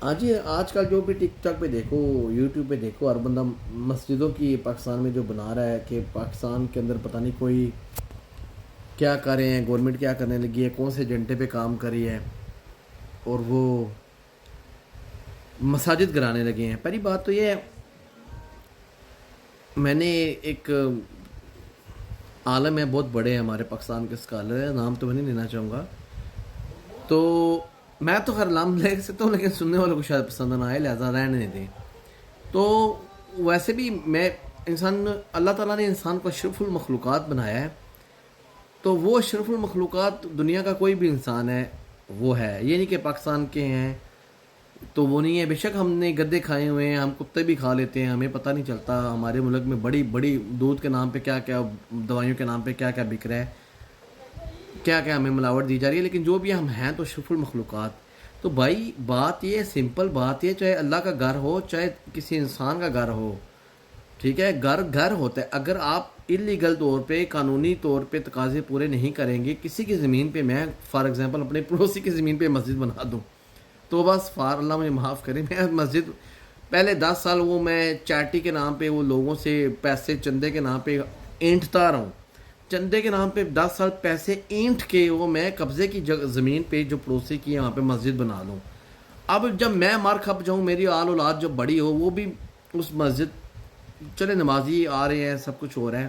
ہاں جی، آج کل جو بھی ٹک ٹاک پہ دیکھو، یوٹیوب پہ دیکھو، ہر بندہ مسجدوں کی پاکستان میں جو بنا رہا ہے کہ پاکستان کے اندر پتہ نہیں کوئی کیا کر رہے ہیں، گورنمنٹ کیا کرنے لگی ہے، کون سے ایجنڈے پہ کام کر رہی ہے اور وہ مساجد گرانے لگے ہیں۔ پہلی بات تو یہ ہے، میں نے ایک عالم ہے، بہت بڑے ہیں ہمارے پاکستان کے اسکالر ہیں، نام تو میں نہیں لینا چاہوں گا، تو میں تو خیر نام لے سکتا ہوں لیکن سننے والوں کو شاید پسند نہ آئے، لہٰذا رہنے نہیں دیں۔ تو ویسے بھی میں اللہ تعالیٰ نے انسان کو اشرف المخلوقات بنایا ہے، تو وہ اشرف المخلوقات دنیا کا کوئی بھی انسان ہے وہ ہے، یہ نہیں کہ پاکستان کے ہیں تو وہ نہیں ہے۔ بے شک ہم نے گدے کھائے ہوئے ہیں، ہم کتے بھی کھا لیتے ہیں، ہمیں پتہ نہیں چلتا ہمارے ملک میں بڑی بڑی دودھ کے نام پہ کیا کیا، دوائیوں کے نام پہ کیا کیا بک رہا ہے، کیا کیا ہمیں ملاوٹ دی جا رہی ہے، لیکن جو بھی ہم ہیں تو اشرف المخلوقات۔ تو بھائی بات یہ سمپل بات یہ، چاہے اللہ کا گھر ہو چاہے کسی انسان کا گھر ہو، ٹھیک ہے، گھر گھر ہوتا ہے۔ اگر آپ انلیگل طور پہ، قانونی طور پہ تقاضے پورے نہیں کریں گے، کسی کی زمین پہ، میں فار ایگزامپل اپنے پڑوسی کی زمین پہ مسجد بنا دوں تو بس اللہ مجھے معاف کرے، میں مسجد پہلے 10 سال وہ میں چیریٹی کے نام پہ وہ لوگوں سے پیسے چندے کے نام پہ اینٹتا رہا ہوں، چندے کے نام پہ 10 سال پیسے اینٹ کے وہ میں قبضے کی زمین پہ جو پڑوسی کی ہے وہاں پہ مسجد بنا لوں۔ اب جب میں مار کھپ جاؤں، میری آل اولاد جب بڑی ہو، وہ بھی اس مسجد، چلے نمازی آ رہے ہیں، سب کچھ ہو رہا ہے،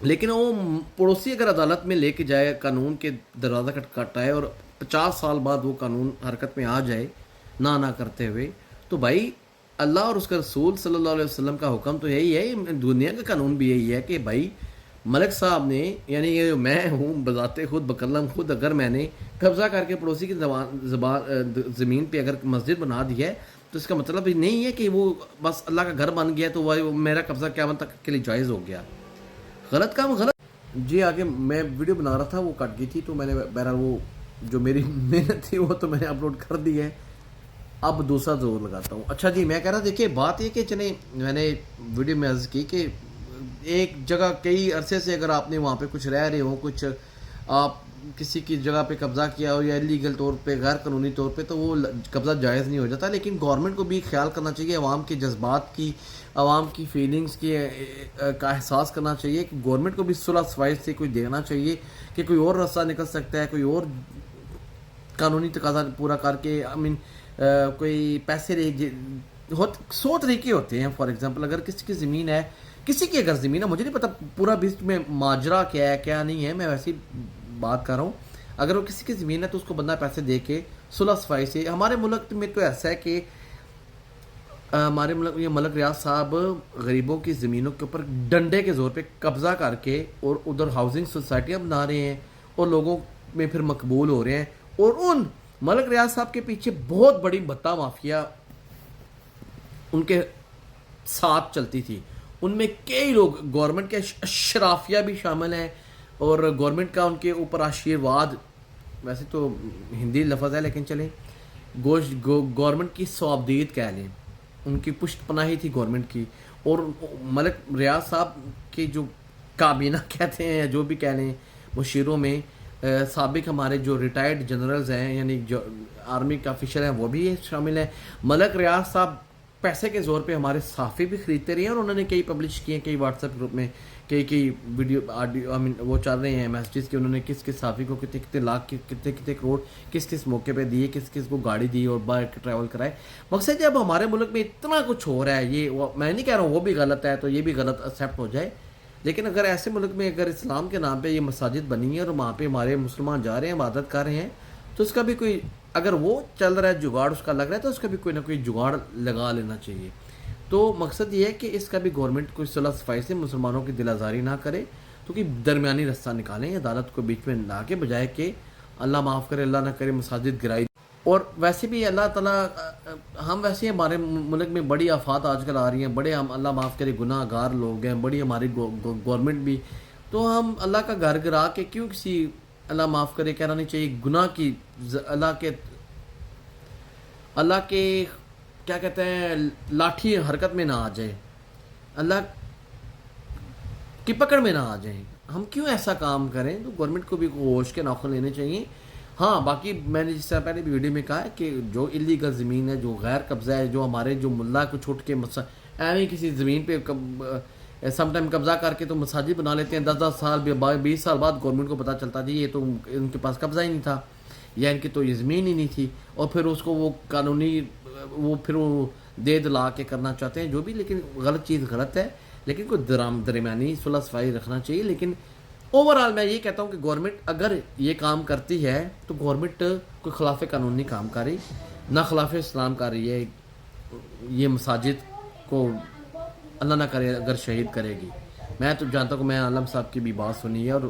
لیکن وہ پڑوسی اگر عدالت میں لے کے جائے، قانون کے دروازہ کھٹکھٹائے اور 50 سال بعد وہ قانون حرکت میں آ جائے نہ کرتے ہوئے، تو بھائی اللہ اور اس کا رسول صلی اللہ علیہ وسلم کا حکم تو یہی ہے، دنیا کا قانون بھی یہی ہے کہ بھائی ملک صاحب نے، یعنی یہ میں ہوں بذات خود بکلم خود، اگر میں نے قبضہ کر کے پڑوسی کی زمین پہ اگر مسجد بنا دی ہے تو اس کا مطلب یہ نہیں ہے کہ وہ بس اللہ کا گھر بن گیا تو وہ میرا قبضہ قیامت تک کے لیے جائز ہو گیا۔ غلط کام غلط۔ جی آگے میں ویڈیو بنا رہا تھا، وہ کٹ گئی تھی، تو میں نے بہرحال وہ جو میری محنت تھی وہ تو میں نے اپلوڈ کر دی ہے، اب دوسرا زور لگاتا ہوں۔ اچھا جی، میں کہہ رہا دیکھیے بات یہ کہ چلیں، میں نے ویڈیو میں عرض کی کہ ایک جگہ کئی عرصے سے اگر آپ نے وہاں پہ کچھ رہ رہے ہو، کچھ آپ کسی کی جگہ پہ قبضہ کیا ہو یا انلیگل طور پہ، غیر قانونی طور پہ، تو وہ قبضہ جائز نہیں ہو جاتا، لیکن گورنمنٹ کو بھی خیال کرنا چاہیے، عوام کے جذبات کی، عوام کی فیلنگز کی کا احساس کرنا چاہیے کہ گورنمنٹ کو بھی صلح صفائی سے کوئی دینا چاہیے کہ کوئی اور راستہ نکل سکتا ہے، کوئی اور قانونی تقاضا پورا کر کے، کوئی پیسے 100 طریقے ہوتے ہیں۔ فار ایگزامپل اگر کسی کی زمین ہے، کسی کی اگر زمین ہے، مجھے نہیں پتا پورا بیچ میں ماجرا کیا ہے کیا نہیں ہے، میں ویسی بات کر رہا ہوں، اگر وہ کسی کی زمین ہے تو اس کو بندہ پیسے دے کے صلح صفائی سے۔ ہمارے ملک میں تو ایسا ہے کہ ہمارے ملک یہ ملک ریاض صاحب غریبوں کی زمینوں کے اوپر ڈنڈے کے زور پہ قبضہ کر کے اور ادھر ہاؤسنگ سوسائٹیاں بنا رہے ہیں اور لوگوں میں پھر مقبول ہو رہے ہیں، اور ان ملک ریاض صاحب کے پیچھے بہت بڑی بھتہ مافیا ان کے ساتھ چلتی تھی، ان میں کئی لوگ گورنمنٹ کے اشرافیہ بھی شامل ہیں، اور گورنمنٹ کا ان کے اوپر آشیرواد، ویسے تو ہندی لفظ ہے لیکن چلیں گورنمنٹ کی صوابدید کہہ لیں، ان کی پشت پناہی تھی گورنمنٹ کی، اور ملک ریاض صاحب کی جو کابینہ کہتے ہیں یا جو بھی کہہ لیں مشیروں میں، سابق ہمارے جو ریٹائرڈ جنرلز ہیں، یعنی جو آرمی کا آفیشر ہیں، وہ بھی شامل ہیں۔ ملک ریاض صاحب پیسے کے زور پہ ہمارے صحافی بھی خریدتے رہے ہیں، اور انہوں نے کئی پبلش کیے ہیں، کئی واٹس ایپ گروپ میں کئی ویڈیو آڈیو وہ چل رہے ہیں میسیجز کہ انہوں نے کس کس صحافی کو کتنے لاکھ کتنے کروڑ کس موقع پہ دیے، کس کو گاڑی دی اور بائک ٹریول کرائے۔ مقصد جب ہمارے ملک میں اتنا کچھ ہو رہا ہے، یہ میں نہیں کہہ رہا ہوں وہ بھی غلط ہے تو یہ بھی غلط ایکسیپٹ ہو جائے، لیکن اگر ایسے ملک میں اگر اسلام کے نام پہ یہ مساجد بنی ہے اور وہاں پہ ہمارے مسلمان جا رہے ہیں، عبادت کر رہے ہیں، تو اس کا بھی کوئی، اگر وہ چل رہا ہے جگاڑ اس کا لگ رہا ہے تو اس کا بھی کوئی نہ کوئی جگاڑ لگا لینا چاہیے۔ تو مقصد یہ ہے کہ اس کا بھی گورنمنٹ کوئی صلح صفائی سے مسلمانوں کی دل آزاری نہ کرے، تو کہ درمیانی رستہ نکالیں، عدالت کو بیچ میں لا کے، بجائے کہ اللہ معاف کرے اللہ نہ کرے مساجد گرائی۔ اور ویسے بھی اللہ تعالیٰ، ہم ویسے ہمارے ملک میں بڑی آفات آج کل آ رہی ہیں، بڑے ہم اللہ معاف کرے گناہ گار لوگ ہیں، بڑی ہماری گورنمنٹ بھی، تو ہم اللہ کا گھر گرا کے کیوں کسی اللہ معاف کرے کہنا نہیں چاہیے گناہ کی، اللہ کے کیا کہتے ہیں لاٹھی حرکت میں نہ آ جائے، اللہ کی پکڑ میں نہ آ جائیں، ہم کیوں ایسا کام کریں؟ تو گورنمنٹ کو بھی ہوش کے ناخن لینے چاہیے، ہاں باقی میں نے جس طرح پہلے بھی ویڈیو میں کہا ہے کہ جو اللیگل زمین ہے، جو غیر قبضہ ہے، جو ہمارے جو ملا کو چھوٹ کے ایویں کسی زمین پہ سم ٹائم قبضہ کر کے تو مساجد بنا لیتے ہیں، 10 سال 20 سال بعد گورنمنٹ کو پتہ چلتا جی یہ تو ان کے پاس قبضہ ہی نہیں تھا، یا ان کی تو یہ زمین ہی نہیں تھی، اور پھر اس کو وہ قانونی وہ پھر وہ دے دلا کے کرنا چاہتے ہیں جو بھی، لیکن غلط چیز غلط ہے، لیکن کوئی درمیانی صلح صفائی رکھنا چاہیے. لیکن اوور آل میں یہ کہتا ہوں کہ گورنمنٹ اگر یہ کام کرتی ہے تو گورنمنٹ کوئی خلاف قانون نہیں کام کر رہی، نہ خلاف اسلام کر رہی ہے. یہ مساجد کو اللہ نہ کرے اگر شہید کرے گی. میں تو جانتا ہوں کہ میں عالم صاحب کی بھی بات سنی ہے، اور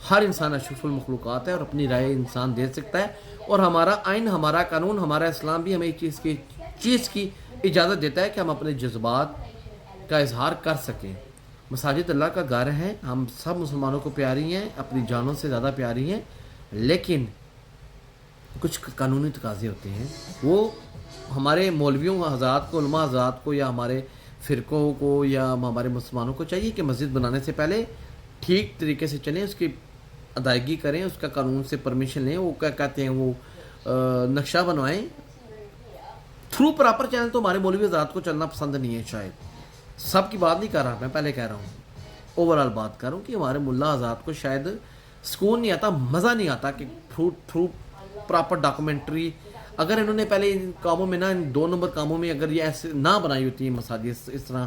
ہر انسان اشرف المخلوقات ہے اور اپنی رائے انسان دے سکتا ہے، اور ہمارا آئین، ہمارا قانون، ہمارا اسلام بھی ہمیں چیز کی اجازت دیتا ہے کہ ہم اپنے جذبات کا اظہار کر سکیں. مساجد اللہ کا گھر ہے، ہم سب مسلمانوں کو پیاری ہیں، اپنی جانوں سے زیادہ پیاری ہیں، لیکن کچھ قانونی تقاضے ہوتے ہیں. وہ ہمارے مولویوں حضرات کو، علماء حضرات کو، یا ہمارے فرقوں کو، یا ہمارے مسلمانوں کو چاہیے کہ مسجد بنانے سے پہلے ٹھیک طریقے سے چلیں، اس کی ادائیگی کریں، اس کا قانون سے پرمیشن لیں. وہ کیا کہتے ہیں، وہ نقشہ بنوائیں تھرو پراپر چینل. تو ہمارے مولوی حضرات کو چلنا پسند نہیں ہے، شاید سب کی بات نہیں کر رہا، میں پہلے کہہ رہا ہوں اوور آل بات کر رہا ہوں کہ ہمارے ملا حضرات کو شاید سکون نہیں آتا، مزہ نہیں آتا کہ تھرو پراپر ڈاکومنٹری اگر انہوں نے پہلے ان کاموں میں ان 2 نمبر کاموں میں اگر یہ ایسے نہ بنائی ہوتی ہیں مساجد، اس طرح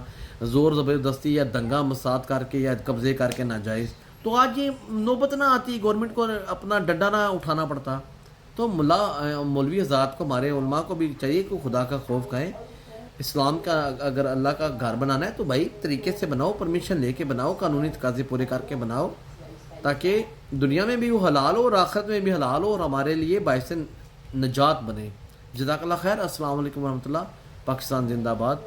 زور زبردستی یا دنگا مساد کر کے یا قبضے کر کے ناجائز، تو آج یہ نوبت نہ آتی، گورنمنٹ کو اپنا ڈنڈا نہ اٹھانا پڑتا. تو مولوی حضرات کو، ہمارے علماء کو بھی چاہیے کہ خدا کا خوف کہیں. اسلام کا اگر اللہ کا گھر بنانا ہے تو بھائی طریقے سے بناؤ، پرمیشن لے کے بناؤ، قانونی تقاضے پورے کر کے بناؤ، تاکہ دنیا میں بھی وہ حلال ہو اور آخرت میں بھی حلال ہو، اور ہمارے لیے باعث نجات بنے. جزاک اللہ خیر. السلام علیکم ورحمۃ اللہ. پاکستان زندہ باد.